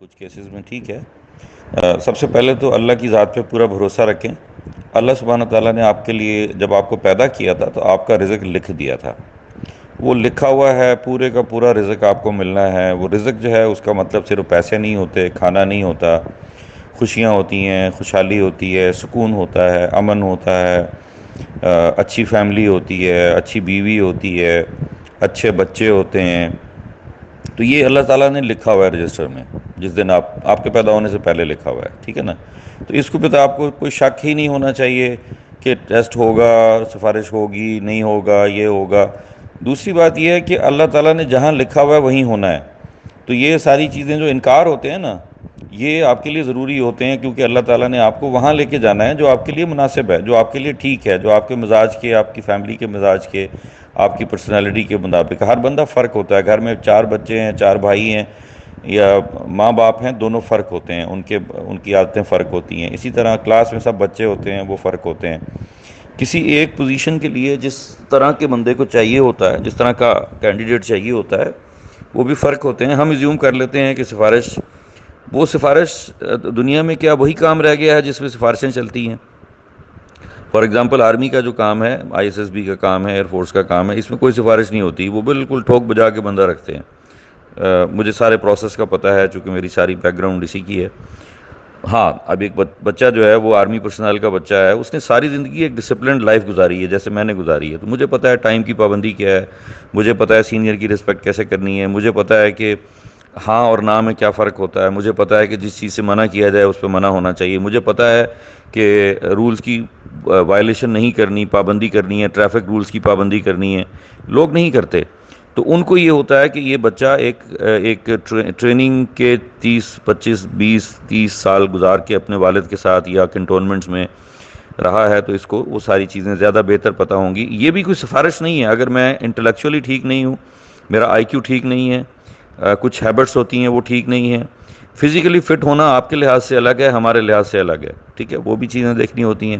کچھ کیسز میں ٹھیک ہے۔ سب سے پہلے تو اللہ کی ذات پہ پورا بھروسہ رکھیں۔ اللہ سبحانہ تعالیٰ نے آپ کے لیے جب آپ کو پیدا کیا تھا تو آپ کا رزق لکھ دیا تھا، وہ لکھا ہوا ہے، پورے کا پورا رزق آپ کو ملنا ہے۔ وہ رزق جو ہے اس کا مطلب صرف پیسے نہیں ہوتے، کھانا نہیں ہوتا، خوشیاں ہوتی ہیں، خوشحالی ہوتی ہے، سکون ہوتا ہے، امن ہوتا ہے، اچھی فیملی ہوتی ہے، اچھی بیوی ہوتی ہے، اچھے بچے ہوتے ہیں۔ تو یہ اللہ تعالیٰ نے لکھا ہوا ہے رجسٹر میں، جس دن آپ کے پیدا ہونے سے پہلے لکھا ہوا ہے، ٹھیک ہے نا۔ تو اس کو پہ تو آپ کو کوئی شک ہی نہیں ہونا چاہیے کہ ٹیسٹ ہوگا، سفارش ہوگی، نہیں ہوگا، یہ ہوگا۔ دوسری بات یہ ہے کہ اللہ تعالیٰ نے جہاں لکھا ہوا ہے وہیں ہونا ہے۔ تو یہ ساری چیزیں جو انکار ہوتے ہیں نا، یہ آپ کے لیے ضروری ہوتے ہیں، کیونکہ اللہ تعالیٰ نے آپ کو وہاں لے کے جانا ہے جو آپ کے لیے مناسب ہے، جو آپ کے لیے ٹھیک ہے، جو آپ کے مزاج کے، آپ کی فیملی کے مزاج کے، آپ کی پرسنالٹی کے مطابق۔ ہر بندہ فرق ہوتا ہے، گھر میں 4 بچے ہیں، 4 بھائی ہیں یا ماں باپ ہیں، دونوں فرق ہوتے ہیں، ان کی عادتیں فرق ہوتی ہیں۔ اسی طرح کلاس میں سب بچے ہوتے ہیں، وہ فرق ہوتے ہیں۔ کسی ایک پوزیشن کے لیے جس طرح کے بندے کو چاہیے ہوتا ہے، جس طرح کا کینڈیڈیٹ چاہیے ہوتا ہے، وہ بھی فرق ہوتے ہیں۔ ہم ایزیوم کر لیتے ہیں کہ سفارش دنیا میں کیا وہی کام رہ گیا ہے جس میں سفارشیں چلتی ہیں؟ فار ایگزامپل آرمی کا جو کام ہے، ISSB کا کام ہے، ایئر فورس کا کام ہے، اس میں کوئی سفارش نہیں ہوتی، وہ بالکل ٹھوک بجا کے بندہ رکھتے ہیں۔ مجھے سارے پروسیس کا پتہ ہے چونکہ میری ساری بیک گراؤنڈ اسی کی ہے۔ ہاں، اب ایک بچہ جو ہے وہ آرمی پرسنل کا بچہ ہے، اس نے ساری زندگی ایک ڈسپلنڈ لائف گزاری ہے جیسے میں نے گزاری ہے، تو مجھے پتہ ہے ٹائم کی پابندی کیا ہے، مجھے پتہ ہے سینئر کی رسپیکٹ کیسے کرنی ہے، مجھے پتہ ہے کہ ہاں اور نہ میں کیا فرق ہوتا ہے، مجھے پتہ ہے کہ جس چیز سے منع کیا جائے اس پہ منع ہونا چاہیے، مجھے پتہ ہے کہ رولز کی وائلیشن نہیں کرنی، پابندی کرنی ہے، ٹریفک رولز کی پابندی کرنی ہے۔ لوگ نہیں کرتے، تو ان کو یہ ہوتا ہے کہ یہ بچہ ایک ٹریننگ کے 30 25 20 30 سال گزار کے اپنے والد کے ساتھ یا کنٹونمنٹس میں رہا ہے، تو اس کو وہ ساری چیزیں زیادہ بہتر پتہ ہوں گی۔ یہ بھی کوئی سفارش نہیں ہے اگر میں انٹلیکچولی ٹھیک نہیں ہوں، میرا IQ ٹھیک نہیں ہے، کچھ ہیبٹس ہوتی ہیں وہ ٹھیک نہیں ہیں۔ فزیکلی فٹ ہونا آپ کے لحاظ سے الگ ہے، ہمارے لحاظ سے الگ ہے، ٹھیک ہے، وہ بھی چیزیں دیکھنی ہوتی ہیں۔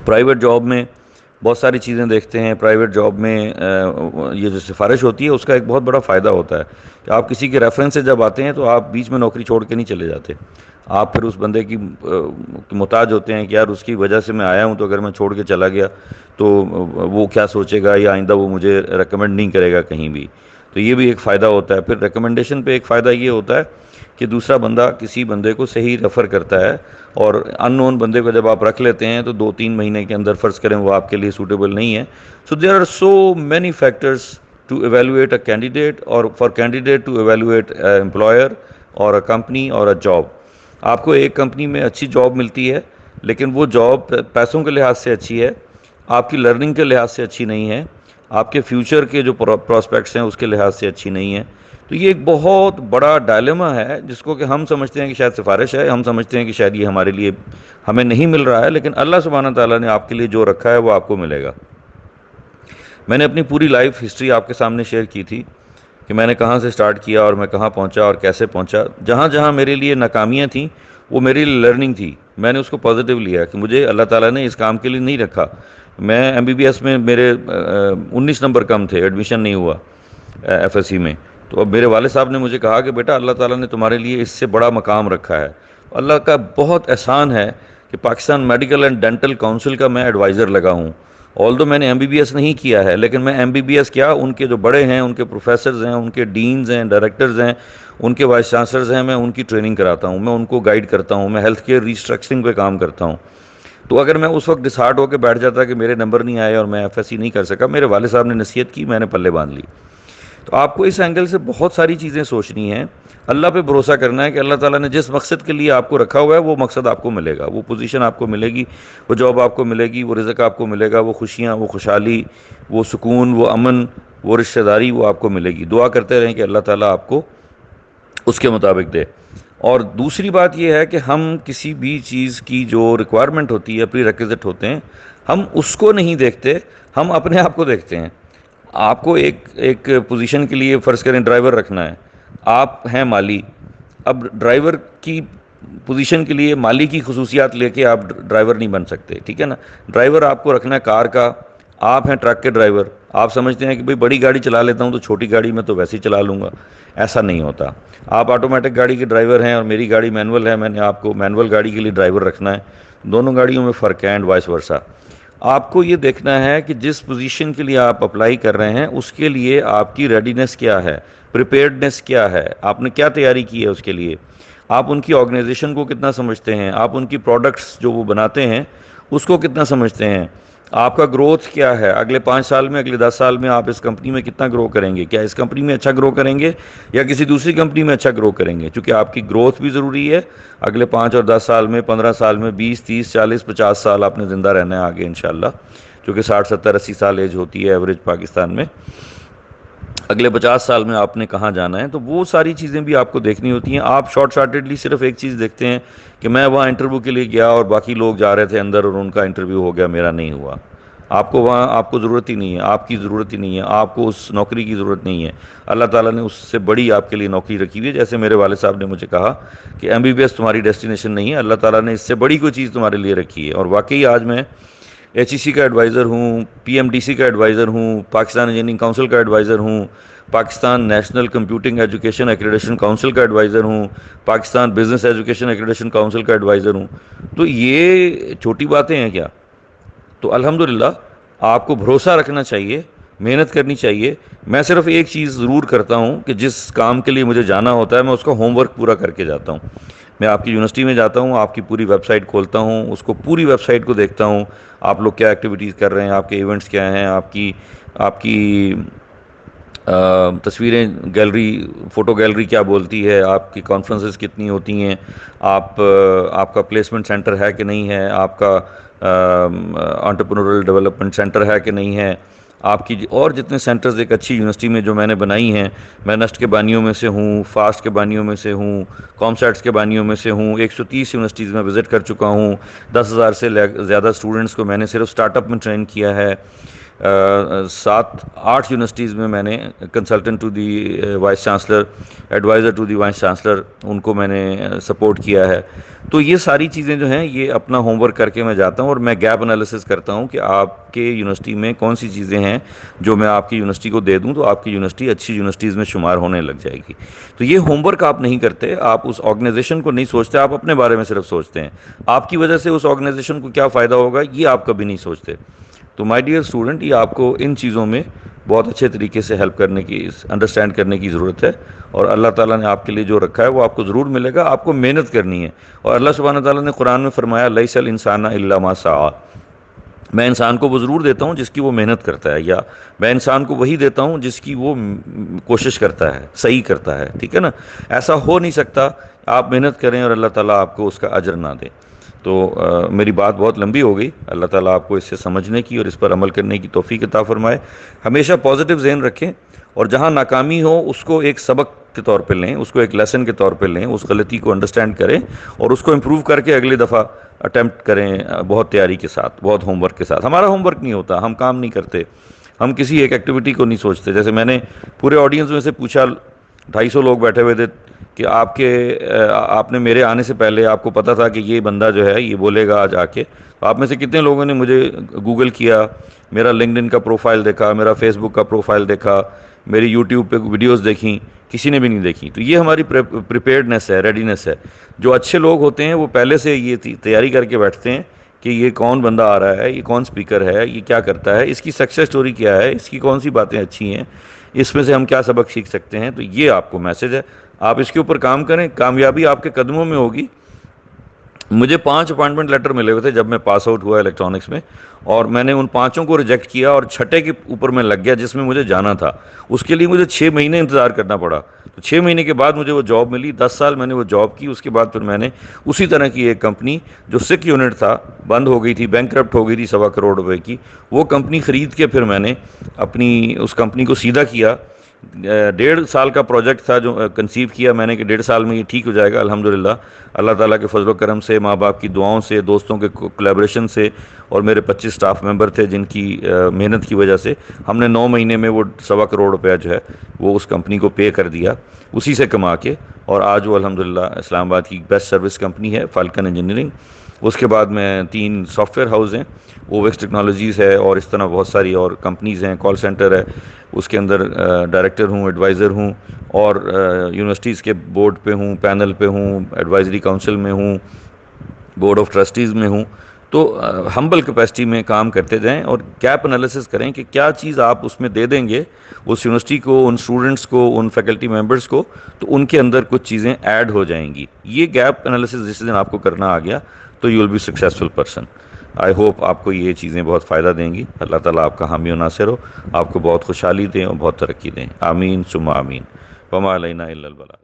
پرائیویٹ جاب میں بہت ساری چیزیں دیکھتے ہیں۔ پرائیویٹ جاب میں یہ جو سفارش ہوتی ہے اس کا ایک بہت بڑا فائدہ ہوتا ہے کہ آپ کسی کے ریفرنس سے جب آتے ہیں تو آپ بیچ میں نوکری چھوڑ کے نہیں چلے جاتے، آپ پھر اس بندے کی محتاج ہوتے ہیں کہ یار اس کی وجہ سے میں آیا ہوں، تو اگر میں چھوڑ کے چلا گیا تو وہ کیا سوچے گا، یا آئندہ وہ مجھے ریکمنڈ نہیں کرے گا کہیں بھی۔ تو یہ بھی ایک فائدہ ہوتا ہے۔ پھر ریکمنڈیشن پہ ایک فائدہ یہ ہوتا ہے کہ دوسرا بندہ کسی بندے کو صحیح ریفر کرتا ہے، اور ان نون بندے کو جب آپ رکھ لیتے ہیں تو 2 3 مہینے کے اندر فرض کریں وہ آپ کے لیے سوٹیبل نہیں ہے۔ So there are so many factors to evaluate a candidate, اور for candidate to evaluate a employer اور اے کمپنی اور اے جاب۔ آپ کو ایک کمپنی میں اچھی جاب ملتی ہے، لیکن وہ جاب پیسوں کے لحاظ سے اچھی ہے، آپ کی لرننگ کے لحاظ سے اچھی نہیں ہے، آپ کے فیوچر کے جو پراسپیکٹس ہیں اس کے لحاظ سے اچھی نہیں ہے۔ تو یہ ایک بہت بڑا ڈائلیما ہے جس کو کہ ہم سمجھتے ہیں کہ شاید سفارش ہے، ہم سمجھتے ہیں کہ شاید یہ ہمارے لیے ہمیں نہیں مل رہا ہے، لیکن اللہ سبحانہ تعالیٰ نے آپ کے لیے جو رکھا ہے وہ آپ کو ملے گا۔ میں نے اپنی پوری لائف ہسٹری آپ کے سامنے شیئر کی تھی کہ میں نے کہاں سے سٹارٹ کیا اور میں کہاں پہنچا اور کیسے پہنچا۔ جہاں جہاں میرے لیے ناکامیاں تھیں وہ میری لرننگ تھی، میں نے اس کو پازیٹیو لیا کہ مجھے اللہ تعالیٰ نے اس کام کے لیے نہیں رکھا۔ میں MBBS میں میرے 19 نمبر کم تھے، ایڈمیشن نہیں ہوا FSC میں، تو اب میرے والد صاحب نے مجھے کہا کہ بیٹا اللہ تعالیٰ نے تمہارے لیے اس سے بڑا مقام رکھا ہے۔ اللہ کا بہت احسان ہے کہ Pakistan medical and dental council کا میں ایڈوائزر لگا ہوں۔ آلدو میں نے MBBS نہیں کیا ہے، لیکن میں MBBS کیا ان کے جو بڑے ہیں، ان کے پروفیسرز ہیں، ان کے ڈینز ہیں، ڈائریکٹرز ہیں، ان کے وائس چانسلرز ہیں، میں ان کی ٹریننگ کراتا ہوں، میں ان کو گائیڈ کرتا ہوں، میں ہیلتھ کیئر ریسٹرکچرنگ پہ کام کرتا ہوں۔ تو اگر میں اس وقت ڈسہارٹ ہو کے بیٹھ جاتا کہ میرے نمبر نہیں آئے اور میں FSC نہیں کر سکا، میرے والد صاحب نے نصیحت کی، میں نے پلے باندھ لی۔ تو آپ کو اس اینگل سے بہت ساری چیزیں سوچنی ہیں، اللہ پہ بھروسہ کرنا ہے کہ اللہ تعالیٰ نے جس مقصد کے لیے آپ کو رکھا ہوا ہے وہ مقصد آپ کو ملے گا، وہ پوزیشن آپ کو ملے گی، وہ جاب آپ کو ملے گی، وہ رزق آپ کو ملے گا، وہ خوشیاں، وہ خوشحالی، وہ سکون، وہ امن، وہ رشتہ داری، وہ آپ کو ملے گی۔ دعا کرتے رہیں کہ اللہ تعالیٰ آپ کو اس کے مطابق دے۔ اور دوسری بات یہ ہے کہ ہم کسی بھی چیز کی جو ریکوائرمنٹ ہوتی ہے، پری ریکوزٹ ہوتے ہیں، ہم اس کو نہیں دیکھتے، ہم اپنے آپ کو دیکھتے ہیں۔ آپ کو ایک پوزیشن کے لیے فرض کریں ڈرائیور رکھنا ہے، آپ ہیں مالی، اب ڈرائیور کی پوزیشن کے لیے مالی کی خصوصیات لے کے آپ ڈرائیور نہیں بن سکتے، ٹھیک ہے نا۔ ڈرائیور آپ کو رکھنا ہے کار کا، آپ ہیں ٹرک کے ڈرائیور، آپ سمجھتے ہیں کہ بھئی بڑی گاڑی چلا لیتا ہوں تو چھوٹی گاڑی میں تو ویسے ہی چلا لوں گا، ایسا نہیں ہوتا۔ آپ آٹومیٹک گاڑی کے ڈرائیور ہیں اور میری گاڑی مینول ہے، میں نے آپ کو مینول گاڑی کے لیے ڈرائیور رکھنا ہے، دونوں گاڑیوں میں فرق ہے، اینڈ وائس ورسا۔ آپ کو یہ دیکھنا ہے کہ جس پوزیشن کے لیے آپ اپلائی کر رہے ہیں اس کے لیے آپ کی ریڈینس کیا ہے، پریپیئرڈنس کیا ہے، آپ نے کیا تیاری کی ہے اس کے لیے، آپ ان کی آرگنائزیشن کو کتنا سمجھتے ہیں، آپ ان کی پروڈکٹس جو وہ بناتے ہیں اس کو کتنا سمجھتے ہیں، آپ کا گروتھ کیا ہے، اگلے 5 سال میں، اگلے 10 سال میں آپ اس کمپنی میں کتنا گرو کریں گے، کیا اس کمپنی میں اچھا گرو کریں گے یا کسی دوسری کمپنی میں اچھا گرو کریں گے، کیونکہ آپ کی گروتھ بھی ضروری ہے۔ اگلے 5 اور 10 سال میں، 15 سال میں، 20 30 40 50 سال آپ نے زندہ رہنا ہے آگے انشاءاللہ، کیونکہ 60 70 80 سال ایج ہوتی ہے ایوریج پاکستان میں۔ اگلے 50 سال میں آپ نے کہاں جانا ہے، تو وہ ساری چیزیں بھی آپ کو دیکھنی ہوتی ہیں۔ آپ شارٹ شارٹیڈلی صرف ایک چیز دیکھتے ہیں کہ میں وہاں انٹرویو کے لیے گیا اور باقی لوگ جا رہے تھے اندر اور ان کا انٹرویو ہو گیا، میرا نہیں ہوا۔ آپ کو وہاں، آپ کو ضرورت ہی نہیں ہے، آپ کی ضرورت ہی نہیں ہے، آپ کو اس نوکری کی ضرورت نہیں ہے۔ اللہ تعالیٰ نے اس سے بڑی آپ کے لیے نوکری رکھی ہوئی ہے، جیسے میرے والد صاحب نے مجھے کہا کہ MBBS تمہاری ڈیسٹینیشن نہیں ہے، اللہ تعالیٰ نے اس سے بڑی کوئی چیز تمہارے لیے رکھی ہے۔ اور واقعی آج میں HEC کا ایڈوائزر ہوں، PMDC کا ایڈوائزر ہوں، پاکستان انجینئرنگ کونسل کا ایڈوائزر ہوں، Pakistan national computing education accreditation council کا ایڈوائزر ہوں، Pakistan business education accreditation council کا ایڈوائزر ہوں۔ تو یہ چھوٹی باتیں ہیں کیا؟ تو الحمدللہ آپ کو بھروسہ رکھنا چاہیے، محنت کرنی چاہیے۔ میں صرف ایک چیز ضرور کرتا ہوں کہ جس کام کے لیے مجھے جانا ہوتا ہے میں اس کا ہوم ورک پورا کر کے جاتا ہوں۔ میں آپ کی یونیورسٹی میں جاتا ہوں، آپ کی پوری ویب سائٹ کھولتا ہوں، اس کو پوری ویب سائٹ کو دیکھتا ہوں، آپ لوگ کیا ایکٹیویٹیز کر رہے ہیں، آپ کے ایونٹس کیا ہیں، آپ کی تصویریں، گیلری، فوٹو گیلری کیا بولتی ہے، آپ کی کانفرنسز کتنی ہوتی ہیں، آپ کا پلیسمنٹ سینٹر ہے کہ نہیں ہے، آپ کا انٹرپرینورل ڈیولپمنٹ سینٹر ہے کہ نہیں ہے، آپ کی اور جتنے سینٹرز ایک اچھی یونیورسٹی میں جو میں نے بنائی ہیں، میں نسٹ کے بانیوں میں سے ہوں، فاسٹ کے بانیوں میں سے ہوں، کامسیٹس کے بانیوں میں سے ہوں، 130 یونیورسٹیز میں وزٹ کر چکا ہوں، 10,000 سے زیادہ اسٹوڈنٹس کو میں نے صرف سٹارٹ اپ میں ٹرین کیا ہے، 7 8 یونیورسٹیز میں نے consultant to the vice chancellor, adviser to the vice chancellor, ان کو میں نے سپورٹ کیا ہے۔ تو یہ ساری چیزیں جو ہیں یہ اپنا ہوم ورک کر کے میں جاتا ہوں، اور میں گیپ انالیسس کرتا ہوں کہ آپ کے یونیورسٹی میں کون سی چیزیں ہیں جو میں آپ کی یونیورسٹی کو دے دوں تو آپ کی یونیورسٹی اچھی یونیورسٹیز میں شمار ہونے لگ جائے گی۔ تو یہ ہوم ورک آپ نہیں کرتے، آپ اس آرگنائزیشن کو نہیں سوچتے، آپ اپنے بارے میں صرف سوچتے ہیں، آپ کی وجہ سے اس آرگنائزیشن کو کیا فائدہ ہوگا یہ آپ کبھی نہیں سوچتے۔ تو مائی ڈیئر اسٹوڈنٹ، یہ آپ کو ان چیزوں میں بہت اچھے طریقے سے ہیلپ کرنے کی، انڈرسٹینڈ کرنے کی ضرورت ہے، اور اللہ تعالیٰ نے آپ کے لیے جو رکھا ہے وہ آپ کو ضرور ملے گا، آپ کو محنت کرنی ہے۔ اور اللہ سبحانہ تعالیٰ نے قرآن میں فرمایا لیس الانسان الا ما سعی، میں انسان کو وہ ضرور دیتا ہوں جس کی وہ محنت کرتا ہے، یا میں انسان کو وہی دیتا ہوں جس کی وہ کوشش کرتا ہے، صحیح کرتا ہے، ٹھیک ہے نا؟ ایسا ہو نہیں سکتا آپ محنت کریں اور اللہ تعالیٰ آپ کو اس کا اجر نہ دے۔ تو میری بات بہت لمبی ہو گئی، اللہ تعالیٰ آپ کو اس سے سمجھنے کی اور اس پر عمل کرنے کی توفیق عطا فرمائے۔ ہمیشہ پازیٹیو ذہن رکھیں، اور جہاں ناکامی ہو اس کو ایک سبق کے طور پہ لیں، اس کو ایک لیسن کے طور پہ لیں، اس غلطی کو انڈرسٹینڈ کریں اور اس کو امپروو کر کے اگلی دفعہ اٹیمپٹ کریں، بہت تیاری کے ساتھ، بہت ہوم ورک کے ساتھ۔ ہمارا ہوم ورک نہیں ہوتا، ہم کام نہیں کرتے، ہم کسی ایک ایکٹیویٹی کو نہیں سوچتے۔ جیسے میں نے پورے آڈینس میں سے پوچھا، 250 لوگ بیٹھے ہوئے تھے، کہ آپ نے میرے آنے سے پہلے آپ کو پتا تھا کہ یہ بندہ جو ہے یہ بولے گا آج آ کے، تو آپ میں سے کتنے لوگوں نے مجھے گوگل کیا، میرا لنکڈ کا پروفائل دیکھا، میرا فیس بک کا پروفائل دیکھا، میری یوٹیوب پہ ویڈیوز دیکھیں؟ کسی نے بھی نہیں دیکھی۔ تو یہ ہماری پریپیئرڈنس ہے، ریڈینس ہے۔ جو اچھے لوگ ہوتے ہیں وہ پہلے سے یہ تیاری کر کے بیٹھتے ہیں کہ یہ کون بندہ آ رہا ہے، یہ کون سپیکر ہے، یہ کیا کرتا ہے، اس کی سکسیس سٹوری کیا ہے، اس کی کون سی باتیں اچھی ہیں، اس میں سے ہم کیا سبق سیکھ سکتے ہیں۔ تو یہ آپ کو میسج ہے، آپ اس کے اوپر کام کریں، کامیابی آپ کے قدموں میں ہوگی۔ مجھے 5 اپوائنٹمنٹ لیٹر ملے ہوئے تھے جب میں پاس آؤٹ ہوا الیکٹرانکس میں، اور میں نے ان 5 کو ریجیکٹ کیا اور 6 کے اوپر میں لگ گیا جس میں مجھے جانا تھا۔ اس کے لیے مجھے 6 مہینے انتظار کرنا پڑا، تو 6 مہینے کے بعد مجھے وہ جاب ملی۔ 10 سال میں نے وہ جاب کی، اس کے بعد پھر میں نے اسی طرح کی ایک کمپنی جو سک یونٹ تھا، بند ہو گئی تھی، بینکرپٹ ہو گئی تھی 1.25 کروڑ روپے کی، وہ کمپنی خرید کے پھر میں نے اپنی اس کمپنی کو سیدھا کیا۔ 1.5 سال کا پروجیکٹ تھا جو کنسیو کیا میں نے کہ 1.5 سال میں یہ ٹھیک ہو جائے گا۔ الحمدللہ اللہ تعالیٰ کے فضل و کرم سے، ماں باپ کی دعاؤں سے، دوستوں کے کولیبریشن سے، اور میرے 25 سٹاف ممبر تھے جن کی محنت کی وجہ سے ہم نے 9 مہینے میں وہ 1.25 کروڑ روپیہ جو ہے وہ اس کمپنی کو پے کر دیا، اسی سے کما کے۔ اور آج وہ الحمدللہ اسلام آباد کی بیسٹ سروس کمپنی ہے، فالکن انجینئرنگ۔ اس کے بعد میں 3 سافٹ ویئر ہاؤس ہیں، اوویکس ٹیکنالوجیز ہے، اور اس طرح بہت ساری اور کمپنیز ہیں، کال سینٹر ہے، اس کے اندر ڈائریکٹر ہوں، ایڈوائزر ہوں، اور یونیورسٹیز کے بورڈ پہ ہوں، پینل پہ ہوں، ایڈوائزری کونسل میں ہوں، بورڈ آف ٹرسٹیز میں ہوں. تو ہمبل کیپیسٹی میں کام کرتے جائیں اور گیپ انالیسس کریں کہ کیا چیز آپ اس میں دے دیں گے اس یونیورسٹی کو، ان اسٹوڈنٹس کو، ان فیکلٹی ممبرس کو، تو ان کے اندر کچھ چیزیں ایڈ ہو جائیں گی. یہ گیپ انالیسس جس دن آپ کو کرنا آ گیا تو you will be successful person. I hope آپ کو یہ چیزیں بہت فائدہ دیں گی. اللہ تعالیٰ آپ کا حامی و ناصر ہو، آپ کو بہت خوشحالی دیں اور بہت ترقی دیں. آمین ثم آمین. وما علینا الا البلاغ.